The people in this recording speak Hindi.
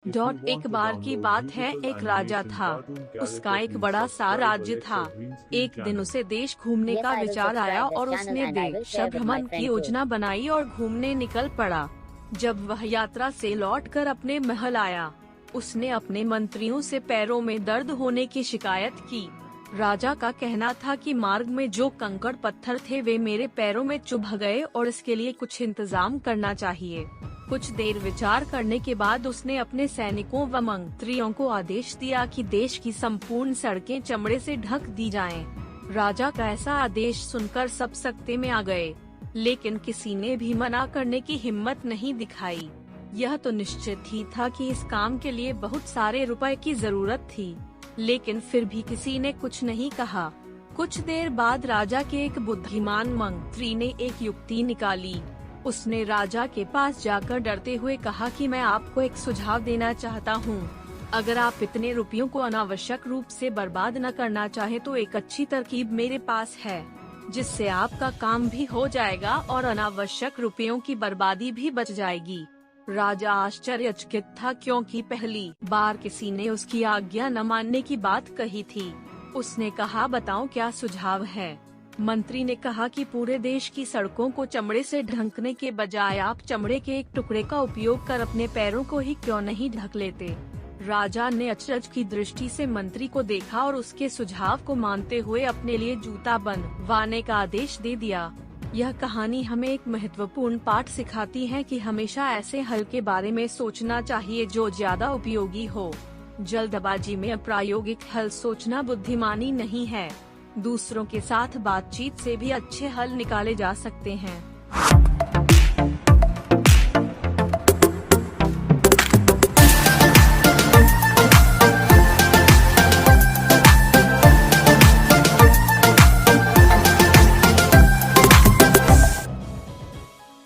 एक बार की बात है, एक राजा था। उसका एक बड़ा सा राज्य था। एक दिन उसे देश घूमने का विचार आया और उसने देश भ्रमण की योजना बनाई और घूमने निकल पड़ा। जब वह यात्रा से लौटकर अपने महल आया, उसने अपने मंत्रियों से पैरों में दर्द होने की शिकायत की। राजा का कहना था कि मार्ग में जो कंकड़ पत्थर थे वे मेरे पैरों में चुभ गए और इसके लिए कुछ इंतजाम करना चाहिए। कुछ देर विचार करने के बाद उसने अपने सैनिकों व मंत्रियों को आदेश दिया कि देश की संपूर्ण सड़कें चमड़े से ढक दी जाएं। राजा का ऐसा आदेश सुनकर सब सकते में आ गए, लेकिन किसी ने भी मना करने की हिम्मत नहीं दिखाई। यह तो निश्चित ही था कि इस काम के लिए बहुत सारे रुपए की जरूरत थी, लेकिन फिर भी किसी ने कुछ नहीं कहा। कुछ देर बाद राजा के एक बुद्धिमान मंत्री ने एक युक्ति निकाली। उसने राजा के पास जाकर डरते हुए कहा कि मैं आपको एक सुझाव देना चाहता हूँ। अगर आप इतने रुपयों को अनावश्यक रूप से बर्बाद न करना चाहे तो एक अच्छी तरकीब मेरे पास है, जिससे आपका काम भी हो जाएगा और अनावश्यक रुपयों की बर्बादी भी बच जाएगी। राजा आश्चर्यचकित था, क्योंकि पहली बार किसी ने उसकी आज्ञा न मानने की बात कही थी। उसने कहा, बताओ क्या सुझाव है। मंत्री ने कहा कि पूरे देश की सड़कों को चमड़े से ढकने के बजाय आप चमड़े के एक टुकड़े का उपयोग कर अपने पैरों को ही क्यों नहीं ढक लेते। राजा ने अचरज की दृष्टि से मंत्री को देखा और उसके सुझाव को मानते हुए अपने लिए जूता बनवाने का आदेश दे दिया। यह कहानी हमें एक महत्वपूर्ण पाठ सिखाती है कि हमेशा ऐसे हल के बारे में सोचना चाहिए जो ज्यादा उपयोगी हो। जल्दबाजी में अप्रायोगिक हल सोचना बुद्धिमानी नहीं है। दूसरों के साथ बातचीत से भी अच्छे हल निकाले जा सकते हैं।